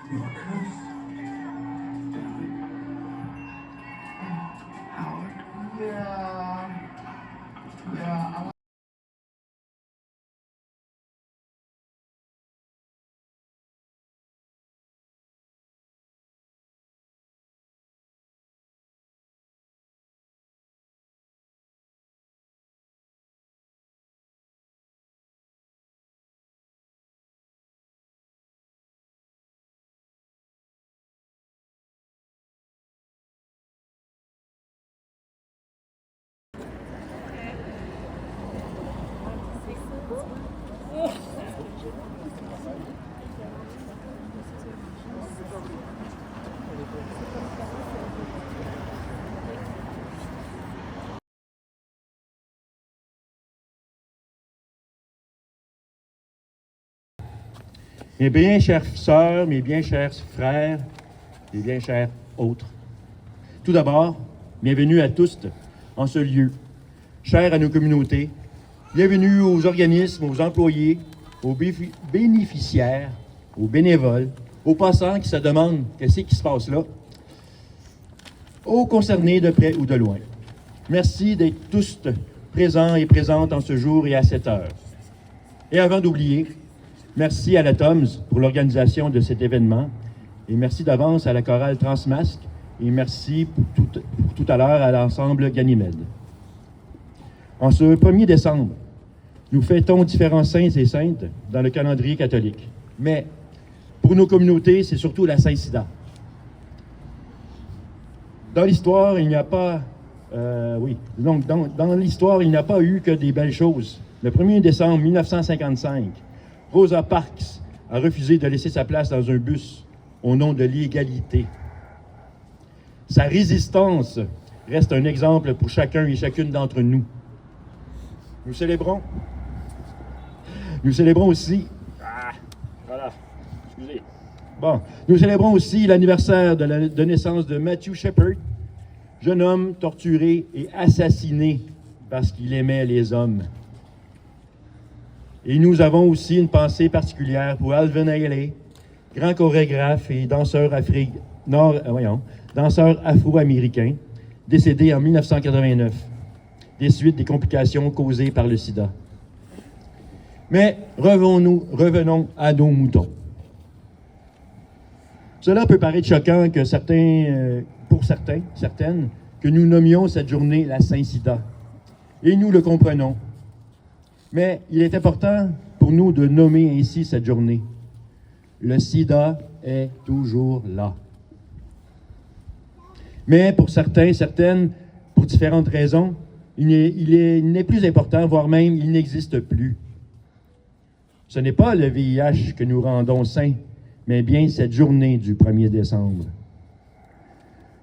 Howard. Yeah. Yeah. Mes bien chères sœurs, mes bien chers frères, mes bien chers autres. Tout d'abord, bienvenue à tous en ce lieu, cher à nos communautés. Bienvenue aux organismes, aux employés, aux bénéficiaires, aux bénévoles, aux passants qui se demandent qu'est-ce qui se passe là, aux concernés de près ou de loin. Merci d'être tous présents et présentes en ce jour et à cette heure. Et avant d'oublier, merci à la TOMS pour l'organisation de cet événement et merci d'avance à la chorale Transmasque et merci pour tout à l'heure à l'ensemble Ganymède. En ce 1er décembre, nous fêtons différents saints et saintes dans le calendrier catholique. Mais pour nos communautés, c'est surtout la Saint-Sida. Dans l'histoire, il n'y a pas... dans l'histoire, il n'y a pas eu que des belles choses. Le 1er décembre 1955, Rosa Parks a refusé de laisser sa place dans un bus au nom de l'égalité. Sa résistance reste un exemple pour chacun et chacune d'entre nous. Nous célébrons aussi... Nous célébrons aussi l'anniversaire de naissance de Matthew Shepard, jeune homme torturé et assassiné parce qu'il aimait les hommes. Et nous avons aussi une pensée particulière pour Alvin Ailey, grand chorégraphe et danseur afro-américain, décédé en 1989, des suites des complications causées par le sida. Mais revenons à nos moutons. Cela peut paraître choquant que certaines, que nous nommions cette journée la Saint-Sida. Et nous le comprenons. Mais il est important pour nous de nommer ainsi cette journée. Le sida est toujours là. Mais pour certaines, pour différentes raisons, il n'est plus important, voire même il n'existe plus. Ce n'est pas le VIH que nous rendons sain, mais bien cette journée du 1er décembre.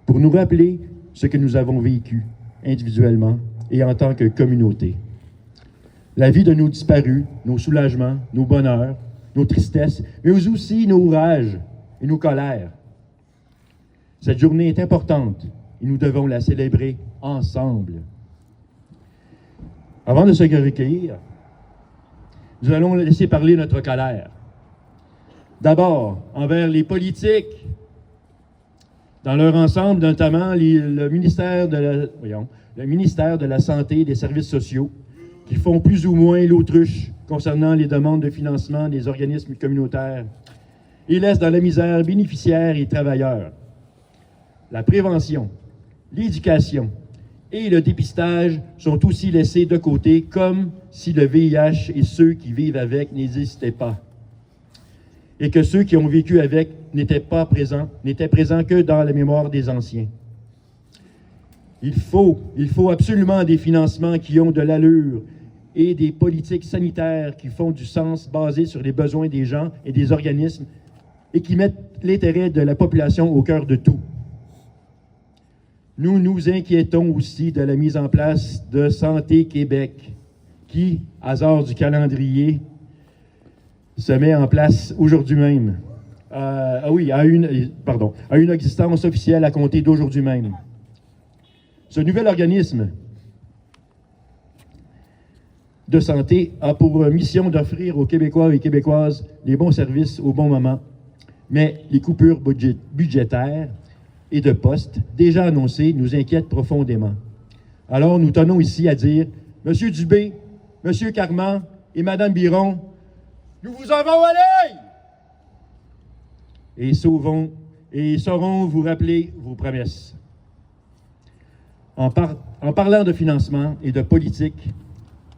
Pour nous rappeler ce que nous avons vécu individuellement et en tant que communauté. La vie de nos disparus, nos soulagements, nos bonheurs, nos tristesses, mais aussi nos rages et nos colères. Cette journée est importante et nous devons la célébrer ensemble. Avant de se recueillir, nous allons laisser parler notre colère. D'abord, envers les politiques, dans leur ensemble, notamment le ministère de la Santé et des Services sociaux, qui font plus ou moins l'autruche concernant les demandes de financement des organismes communautaires et laissent dans la misère bénéficiaires et travailleurs. La prévention, l'éducation et le dépistage sont aussi laissés de côté, comme si le VIH et ceux qui vivent avec n'existaient pas. Et que ceux qui ont vécu avec n'étaient présents que dans la mémoire des anciens. Il faut absolument des financements qui ont de l'allure et des politiques sanitaires qui font du sens basées sur les besoins des gens et des organismes et qui mettent l'intérêt de la population au cœur de tout. Nous nous inquiétons aussi de la mise en place de Santé Québec qui, hasard du calendrier, se met en place aujourd'hui même. A une existence officielle à compter d'aujourd'hui même. Ce nouvel organisme de santé a pour mission d'offrir aux Québécois et Québécoises les bons services au bon moment, Mais les coupures budgétaires et de postes déjà annoncées nous inquiètent profondément. Alors nous tenons ici à dire, Monsieur Dubé, Monsieur Carman et Madame Biron, nous vous en allons aller! Et saurons vous rappeler vos promesses. En parlant de financement et de politique,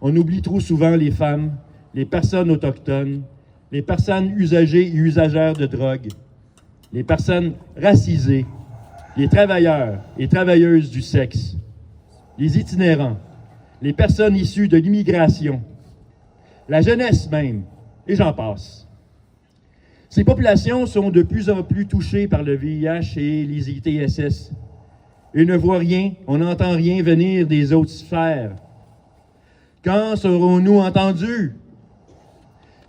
on oublie trop souvent les femmes, les personnes autochtones, les personnes usagées et usagères de drogue, les personnes racisées, les travailleurs et travailleuses du sexe, les itinérants, les personnes issues de l'immigration, la jeunesse même, et j'en passe. Ces populations sont de plus en plus touchées par le VIH et les ITSS. Ils ne voient rien, on n'entend rien venir des autres sphères. Quand serons-nous entendus?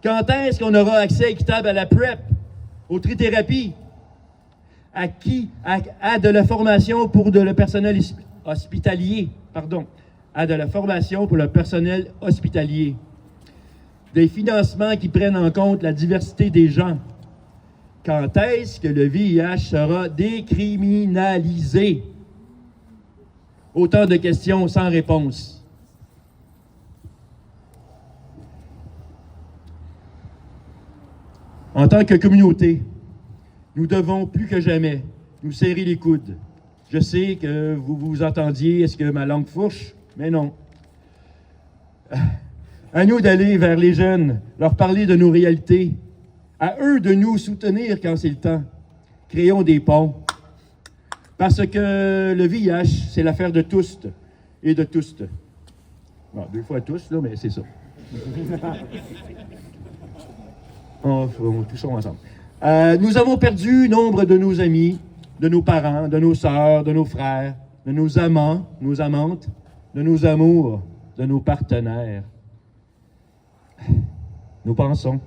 Quand est-ce qu'on aura accès équitable à la PrEP, aux trithérapies? À de la formation pour le personnel hospitalier, à de la formation pour le personnel hospitalier. Des financements qui prennent en compte la diversité des gens. Quand est-ce que le VIH sera décriminalisé? Autant de questions sans réponse. En tant que communauté, nous devons plus que jamais nous serrer les coudes. Je sais que vous vous entendiez, est-ce que ma langue fourche? Mais non. À nous d'aller vers les jeunes, leur parler de nos réalités. À eux de nous soutenir quand c'est le temps. Créons des ponts. Parce que le VIH, c'est l'affaire de tous et de tous. Bon, 2 fois tous, là, mais c'est ça. On tout ça ensemble. Nous avons perdu nombre de nos amis, de nos parents, de nos sœurs, de nos frères, de nos amants, nos amantes, de nos amours, de nos partenaires. Nous pensons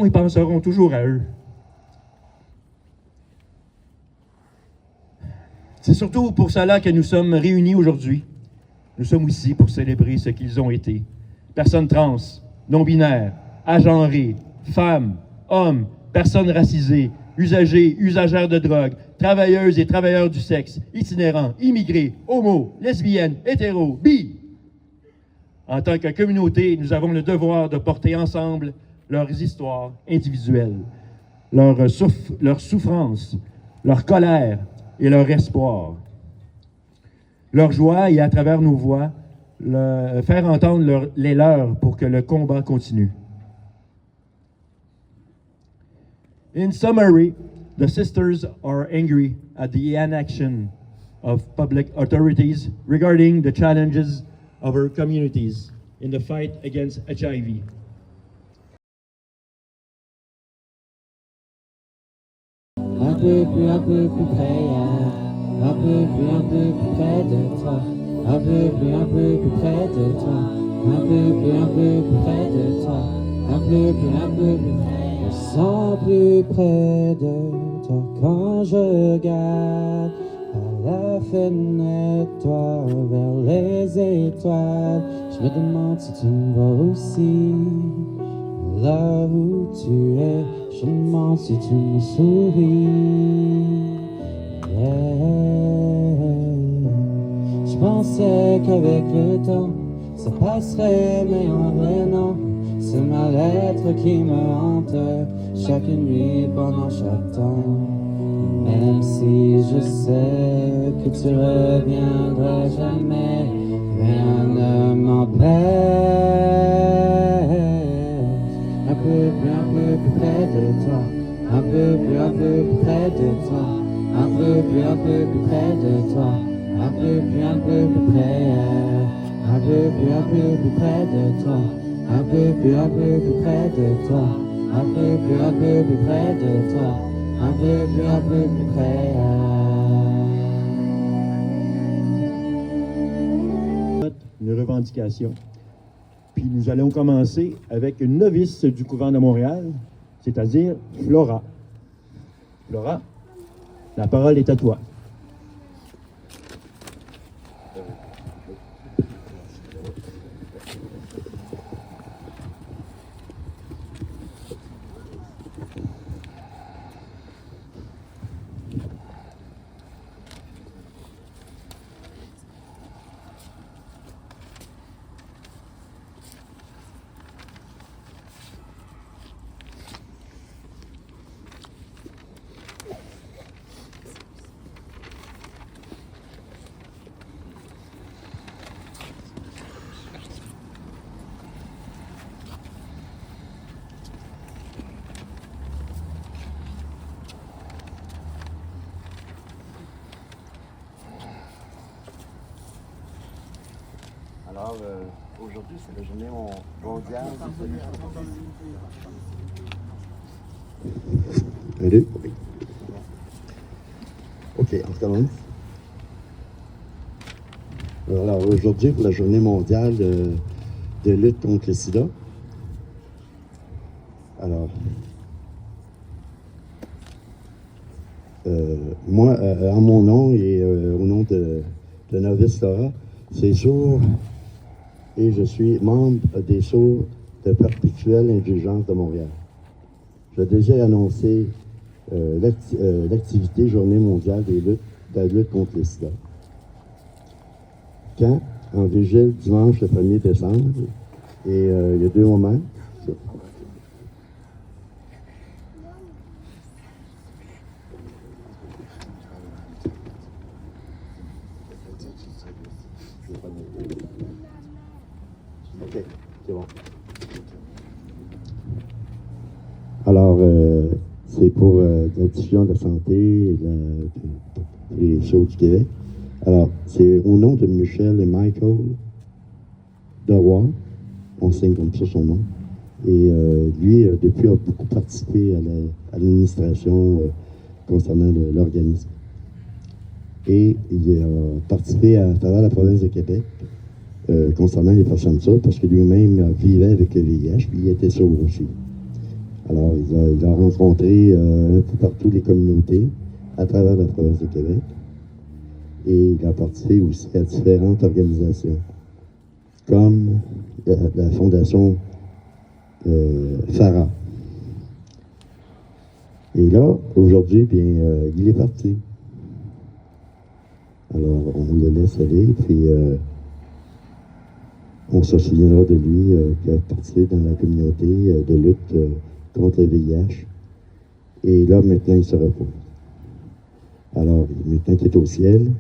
et penserons toujours à eux. C'est surtout pour cela que nous sommes réunis aujourd'hui. Nous sommes ici pour célébrer ce qu'ils ont été. Personnes trans, non-binaires, agenrées, femmes, hommes, personnes racisées, usagers, usagères de drogue, travailleuses et travailleurs du sexe, itinérants, immigrés, homos, lesbiennes, hétéros, bi. En tant que communauté, nous avons le devoir de porter ensemble leurs histoires individuelles, leur souffrance, leur colère et leur espoir. Leur joie et à travers nos voix, faire entendre les leurs pour que le combat continue. In summary, the sisters are angry at the inaction of public authorities regarding the challenges of our communities in the fight against HIV. Un peu plus près, un peu plus près de toi. Un peu plus près de toi. Un peu plus près de toi. Un peu plus près. Je sens plus près de toi quand je regarde à la fenêtre, toi vers les étoiles. Je me demande si tu me vois aussi, là où tu es. Je me demande si tu me souris. Je pensais qu'avec le temps, ça passerait, mais en vrai non. C'est ma lettre qui me hante chaque nuit pendant chaque temps. Même si je sais que tu reviendras jamais, rien ne m'empêche. Un peu plus près de toi. Un peu plus près de toi. Un peu plus près de toi. Un peu plus près. Un peu plus près de toi. Un peu plus près de toi. Un peu plus près de toi. Un peu plus près. Une revendication. Puis nous allons commencer avec une novice du couvent de Montréal, c'est-à-dire Flora. Flora, la parole est à toi. Alors, aujourd'hui, c'est la journée mondiale. Allez. OK, on commence. Alors, aujourd'hui, pour la journée mondiale de lutte contre le sida. Alors, moi, en mon nom et au nom de Novice Laura, c'est sourd et je suis membre des sourds de Perpétuelle Indulgence de Montréal. J'ai déjà annoncé l'activité Journée mondiale de la lutte contre le sida. Quand? En vigile, dimanche le 1er décembre. Et il y a 2 moments. OK, c'est bon. Alors, c'est pour la diffusion de la santé et les choses du Québec. Alors, c'est au nom de Michel et Michael Deroy, on signe comme ça son nom. Et lui, depuis, a beaucoup participé à l'administration concernant l'organisme. Et il a participé à travers la province de Québec concernant les personnes sourdes, parce que lui-même vivait avec le VIH, puis il était sourd aussi. Alors, il a rencontré un peu partout les communautés à travers la province de Québec. Et il a participé aussi à différentes organisations, comme la fondation Farah. Et là, aujourd'hui, bien, il est parti. Alors, on le laisse aller, puis on se souviendra de lui qui a participé dans la communauté de lutte contre le VIH. Et là, maintenant, il se repose. Alors, maintenant qu'il est au ciel.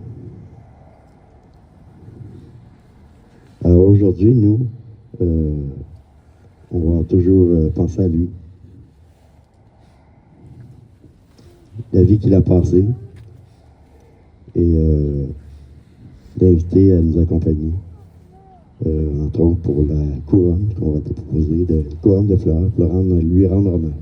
Alors, aujourd'hui, nous, on va toujours penser à lui. La vie qu'il a passée. Et l'inviter à nous accompagner. Entre autres pour la couronne qu'on va te proposer, de couronne de fleurs, pour lui rendre hommage.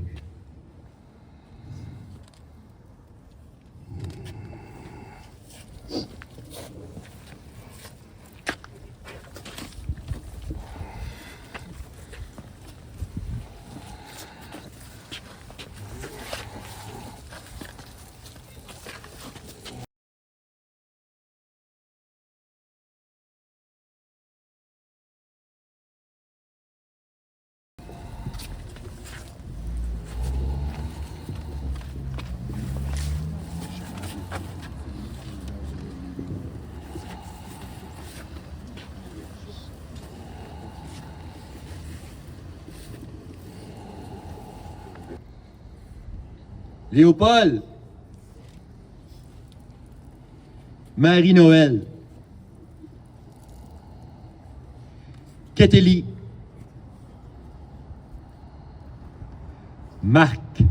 Léopold, Marie-Noël, Kétélie, Marc,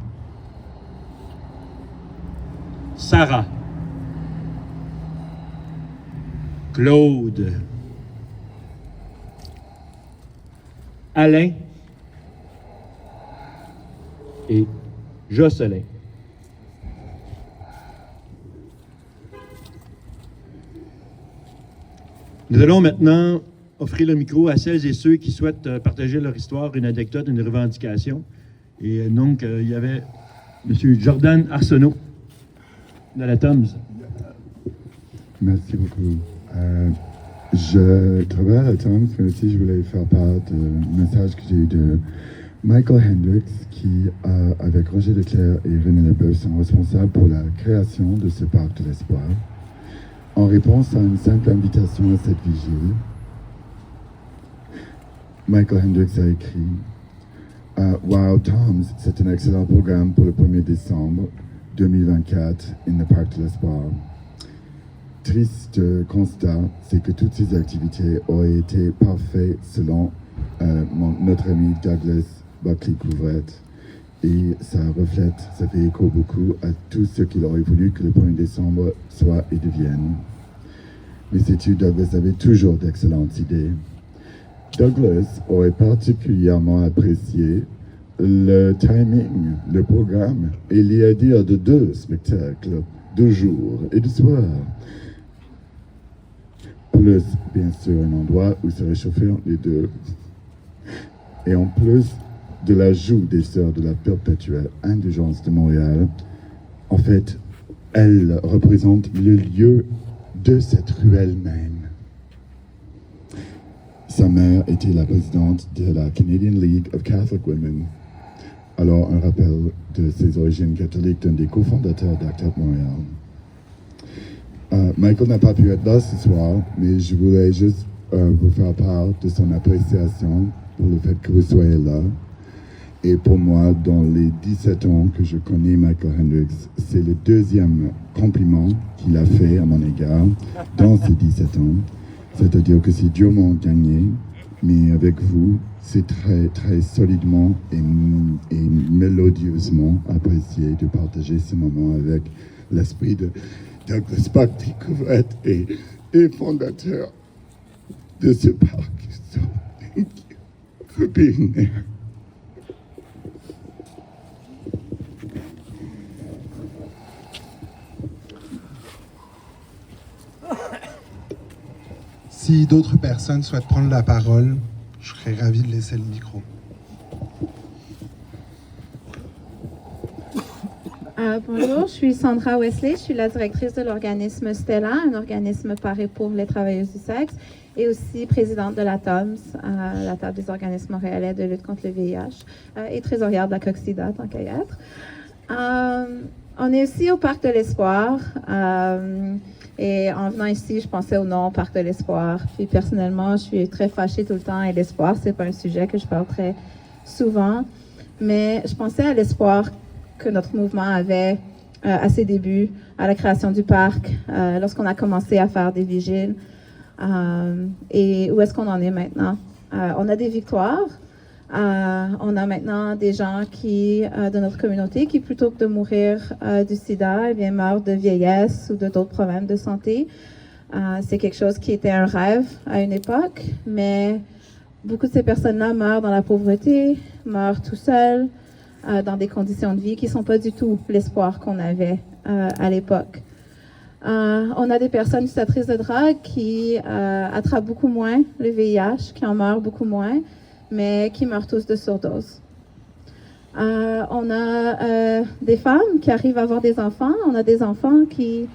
Sarah, Claude, Alain et Jocelyn. Nous allons maintenant offrir le micro à celles et ceux qui souhaitent partager leur histoire, une anecdote, une revendication. Et donc, il y avait M. Jordan Arsenault de la Tom's. Merci beaucoup. Je travaille à la Tom's, mais aussi je voulais faire part du message que j'ai eu de Michael Hendricks, qui, avec Roger Leclerc et René Leboeuf, sont responsables pour la création de ce parc de l'espoir. En réponse à une simple invitation à cette vigile, Michael Hendricks a écrit Wow, Tom's, c'est un excellent programme pour le 1er décembre 2024 in the Parc de l'Espoir. Triste constat, c'est que toutes ces activités auraient été parfaites selon notre ami Douglas Buckley-Couvrette. Et ça reflète, ça fait écho beaucoup à tout ce qu'il aurait voulu que le 1er décembre soit et devienne. Mais sais-tu, Douglas avait toujours d'excellentes idées. Douglas aurait particulièrement apprécié le timing, le programme, et il y a dire de 2 spectacles, de jour et de soir. Plus, bien sûr, un endroit où se réchauffer entre les deux. Et en plus de l'ajout des Sœurs de la Perpétuelle Indulgence de Montréal, en fait, elle représente le lieu de cette ruelle même. Sa mère était la présidente de la Canadian League of Catholic Women. Alors, un rappel de ses origines catholiques d'un des cofondateurs d'Act Up Montréal. Michael n'a pas pu être là ce soir, mais je voulais juste vous faire part de son appréciation pour le fait que vous soyez là. Et pour moi, dans les 17 ans que je connais Michael Hendricks, c'est le 2e compliment qu'il a fait à mon égard dans ces 17 ans. C'est-à-dire que c'est durement gagné, mais avec vous, c'est très, très solidement et mélodieusement apprécié de partager ce moment avec l'esprit de Douglas Park-Découvrette et fondateur de ce parc. So, thank you for being there. Si d'autres personnes souhaitent prendre la parole, je serais ravi de laisser le micro. Bonjour, je suis Sandra Wesley, je suis la directrice de l'organisme Stella, un organisme paré pour les travailleuses du sexe, et aussi présidente de la TOMS, la table des organismes montréalais de lutte contre le VIH, et trésorière de la Coxida, tant qu'à y être. On est aussi au Parc de l'Espoir, et en venant ici, je pensais au nom Parc de l'Espoir. Puis personnellement, je suis très fâchée tout le temps, et l'espoir, c'est pas un sujet que je parle très souvent, mais je pensais à l'espoir que notre mouvement avait à ses débuts, à la création du parc, lorsqu'on a commencé à faire des vigiles. Et où est-ce qu'on en est maintenant? On a des victoires. On a maintenant des gens de notre communauté qui, plutôt que de mourir du sida, eh bien, meurent de vieillesse ou de d'autres problèmes de santé. C'est quelque chose qui était un rêve à une époque, mais beaucoup de ces personnes-là meurent dans la pauvreté, meurent tout seuls, dans des conditions de vie qui ne sont pas du tout l'espoir qu'on avait à l'époque. On a des personnes utilisatrices de drogue qui attrapent beaucoup moins le VIH, qui en meurent beaucoup moins, mais qui meurent tous de surdose. On a des femmes qui arrivent à avoir des enfants. On a des enfants qui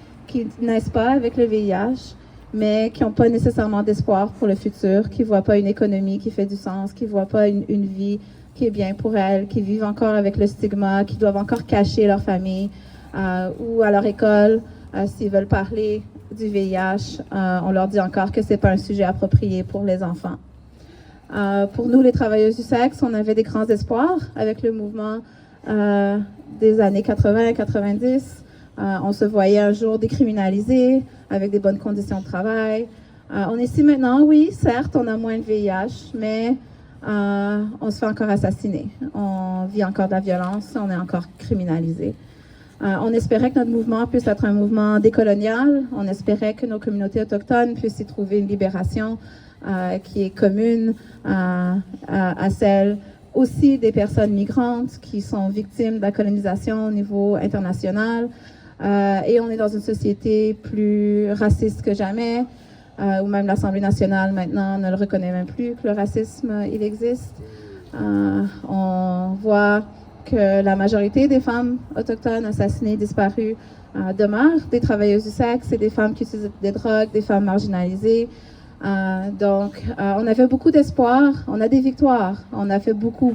naissent pas avec le VIH, mais qui n'ont pas nécessairement d'espoir pour le futur, qui ne voient pas une économie qui fait du sens, qui ne voient pas une vie qui est bien pour elles, qui vivent encore avec le stigma, qui doivent encore cacher leur famille, ou à leur école, s'ils veulent parler du VIH, on leur dit encore que c'est pas un sujet approprié pour les enfants. Pour nous, les travailleuses du sexe, on avait des grands espoirs avec le mouvement des années 80-90. On se voyait un jour décriminalisés, avec des bonnes conditions de travail. On est ici maintenant, oui, certes, on a moins de VIH, mais on se fait encore assassiner. On vit encore de la violence, on est encore criminalisé. On espérait que notre mouvement puisse être un mouvement décolonial. On espérait que nos communautés autochtones puissent y trouver une libération qui est commune à celle aussi des personnes migrantes qui sont victimes de la colonisation au niveau international. Et on est dans une société plus raciste que jamais, où même l'Assemblée nationale maintenant ne le reconnaît même plus que le racisme, il existe. On voit que la majorité des femmes autochtones assassinées, disparues, demeurent des travailleuses du sexe, et des femmes qui utilisent des drogues, des femmes marginalisées. Donc, on avait beaucoup d'espoir, on a des victoires, on a fait beaucoup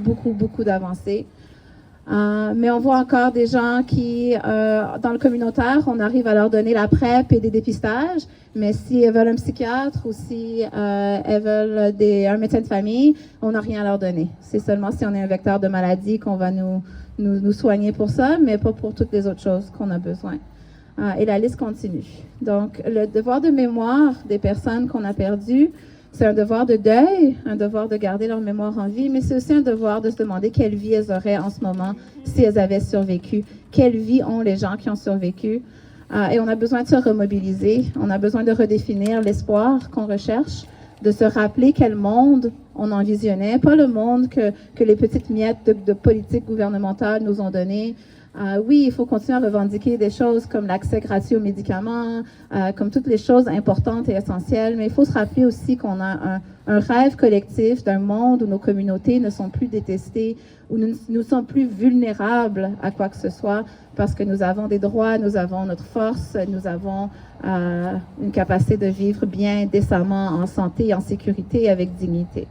d'avancées. Mais on voit encore des gens qui, dans le communautaire, on arrive à leur donner la PrEP et des dépistages, mais si elles veulent un psychiatre ou si elles veulent un médecin de famille, on n'a rien à leur donner. C'est seulement si on est un vecteur de maladie qu'on va nous soigner pour ça, mais pas pour toutes les autres choses qu'on a besoin. Et la liste continue. Donc, le devoir de mémoire des personnes qu'on a perdues, c'est un devoir de deuil, un devoir de garder leur mémoire en vie, mais c'est aussi un devoir de se demander quelle vie elles auraient en ce moment si elles avaient survécu. Quelle vie ont les gens qui ont survécu? Et on a besoin de se remobiliser. On a besoin de redéfinir l'espoir qu'on recherche de se rappeler quel monde on envisionnait, pas le monde que les petites miettes de politique gouvernementale nous ont donné. Oui, il faut continuer à revendiquer des choses comme l'accès gratuit aux médicaments, comme toutes les choses importantes et essentielles, mais il faut se rappeler aussi qu'on a un rêve collectif d'un monde où nos communautés ne sont plus détestées, où nous ne sommes plus vulnérables à quoi que ce soit, parce que nous avons des droits, nous avons notre force, nous avons une capacité de vivre bien, décemment, en santé, en sécurité, avec dignité.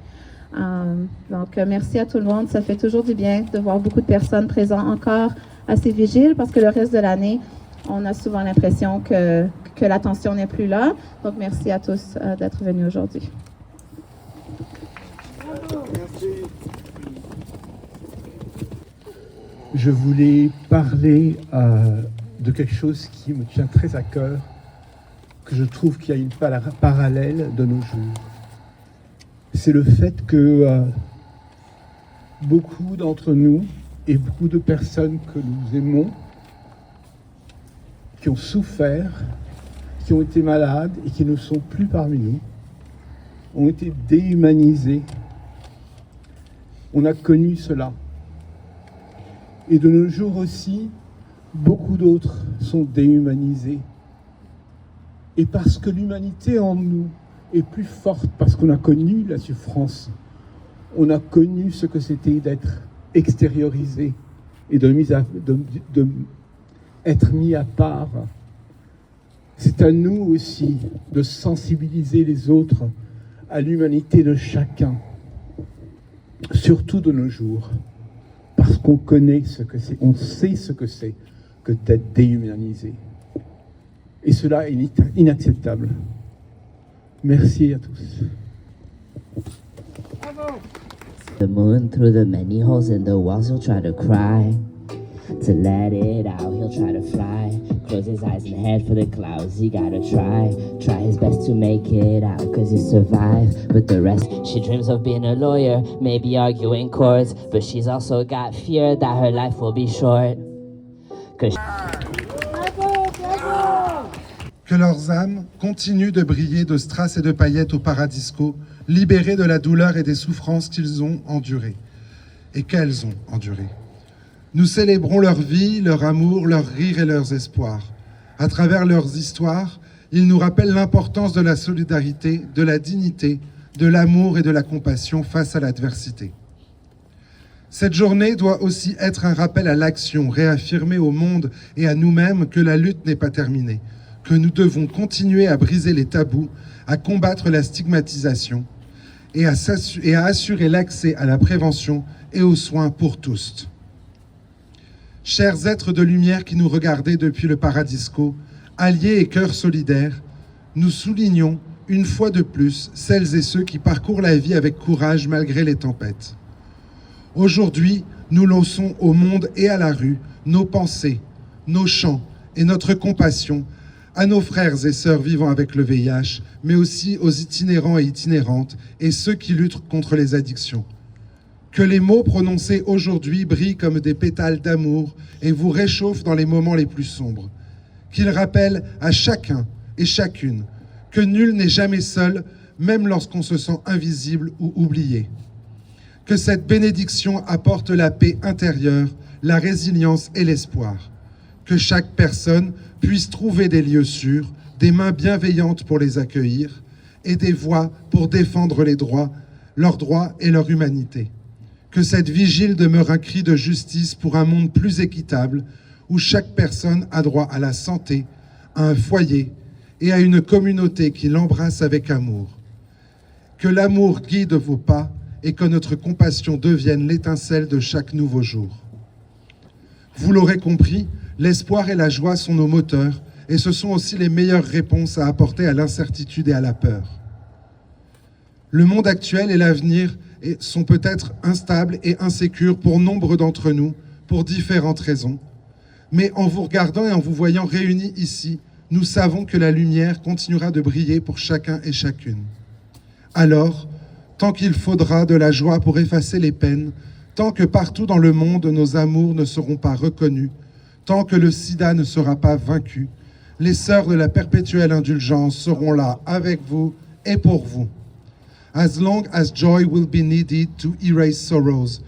Donc, merci à tout le monde. Ça fait toujours du bien de voir beaucoup de personnes présentes encore assez vigiles, parce que le reste de l'année, on a souvent l'impression que l'attention n'est plus là. Donc, merci à tous d'être venus aujourd'hui. Je voulais parler de quelque chose qui me tient très à cœur, que je trouve qu'il y a une parallèle de nos jours. C'est le fait que beaucoup d'entre nous et beaucoup de personnes que nous aimons, qui ont souffert, qui ont été malades et qui ne sont plus parmi nous, ont été déhumanisés. On a connu cela. Et de nos jours aussi, beaucoup d'autres sont déhumanisés. Et parce que l'humanité en nous est plus forte, parce qu'on a connu la souffrance, on a connu ce que c'était d'être extériorisé et être mis à part. C'est à nous aussi de sensibiliser les autres à l'humanité de chacun, surtout de nos jours. Parce qu'on connaît ce que c'est, on sait ce que c'est que d'être déhumanisé. Et cela est inacceptable. Merci à tous. The moon through the many holes in the walls, he'll try to cry. To let it out, he'll try to fly. Close his eyes and head for the clouds, he gotta try his best to make it out, cause he survived. But the rest, she dreams of being a lawyer, maybe arguing courts, but she's also got fear that her life will be short. Cause Que leurs âmes continuent de briller de strass et de paillettes au paradisco, libérées de la douleur et des souffrances qu'ils ont endurées et qu'elles ont endurées. Nous célébrons leur vie, leur amour, leur rire et leurs espoirs. À travers leurs histoires, ils nous rappellent l'importance de la solidarité, de la dignité, de l'amour et de la compassion face à l'adversité. Cette journée doit aussi être un rappel à l'action, réaffirmer au monde et à nous-mêmes que la lutte n'est pas terminée, que nous devons continuer à briser les tabous, à combattre la stigmatisation et à assurer l'accès à la prévention et aux soins pour tous. Chers êtres de lumière qui nous regardez depuis le paradisco, alliés et cœurs solidaires, nous soulignons une fois de plus celles et ceux qui parcourent la vie avec courage malgré les tempêtes. Aujourd'hui, nous lançons au monde et à la rue nos pensées, nos chants et notre compassion à nos frères et sœurs vivant avec le VIH, mais aussi aux itinérants et itinérantes et ceux qui luttent contre les addictions. Que les mots prononcés aujourd'hui brillent comme des pétales d'amour et vous réchauffent dans les moments les plus sombres. Qu'ils rappellent à chacun et chacune que nul n'est jamais seul, même lorsqu'on se sent invisible ou oublié. Que cette bénédiction apporte la paix intérieure, la résilience et l'espoir. Que chaque personne puisse trouver des lieux sûrs, des mains bienveillantes pour les accueillir et des voix pour défendre leurs droits et leur humanité. Que cette vigile demeure un cri de justice pour un monde plus équitable où chaque personne a droit à la santé, à un foyer et à une communauté qui l'embrasse avec amour. Que l'amour guide vos pas et que notre compassion devienne l'étincelle de chaque nouveau jour. Vous l'aurez compris, l'espoir et la joie sont nos moteurs et ce sont aussi les meilleures réponses à apporter à l'incertitude et à la peur. Le monde actuel et l'avenir sont peut-être instables et insécures pour nombre d'entre nous, pour différentes raisons. Mais en vous regardant et en vous voyant réunis ici, nous savons que la lumière continuera de briller pour chacun et chacune. Alors, tant qu'il faudra de la joie pour effacer les peines, tant que partout dans le monde nos amours ne seront pas reconnus, tant que le sida ne sera pas vaincu, les sœurs de la perpétuelle indulgence seront là avec vous et pour vous. as long as joy will be needed to erase sorrows,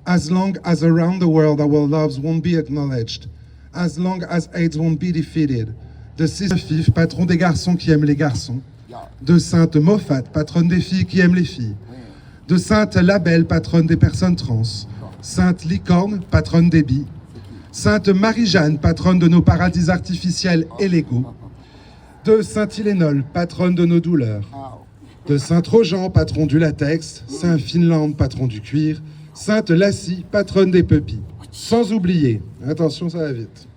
as long as around the world our loves won't be acknowledged, as long as AIDS won't be defeated. De Sister Fif, patron des garçons qui aiment les garçons. De Sainte Moffat, patronne des filles qui aiment les filles. De Sainte Labelle, patronne des personnes trans. Sainte Licorne, patronne des billes. Sainte Marie-Jeanne, patronne de nos paradis artificiels et légaux. De Sainte Ilénol, patronne de nos douleurs. De Saint Trojan, patron du latex. Saint Finlande, patron du cuir. Sainte Lassie, patronne des pupilles. Sans oublier, attention ça va vite,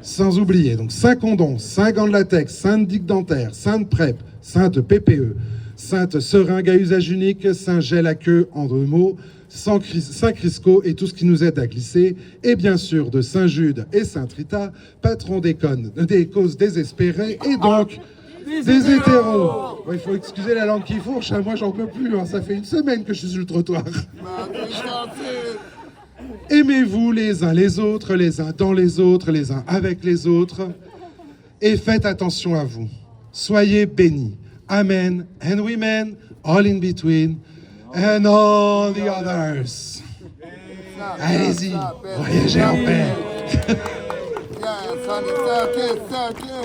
sans oublier, donc Saint Condon, Saint Gant de latex, Sainte Digue dentaire, Sainte Prep, Sainte PPE, Sainte Seringue à usage unique, Saint Gel à queue en 2 mots, Saint Crisco et tout ce qui nous aide à glisser, et bien sûr de Saint Jude et Saint Rita, patron des causes désespérées et donc des hétéros. Il faut excuser la langue qui fourche, hein, moi j'en peux plus, hein, ça fait 1 semaine que je suis sur le trottoir. Aimez-vous les uns les autres, les uns dans les autres, les uns avec les autres, et faites attention à vous. Soyez bénis. Amen. And women, all in between, and all the others. Allez-y, voyagez en paix. Yeah, son, it's okay,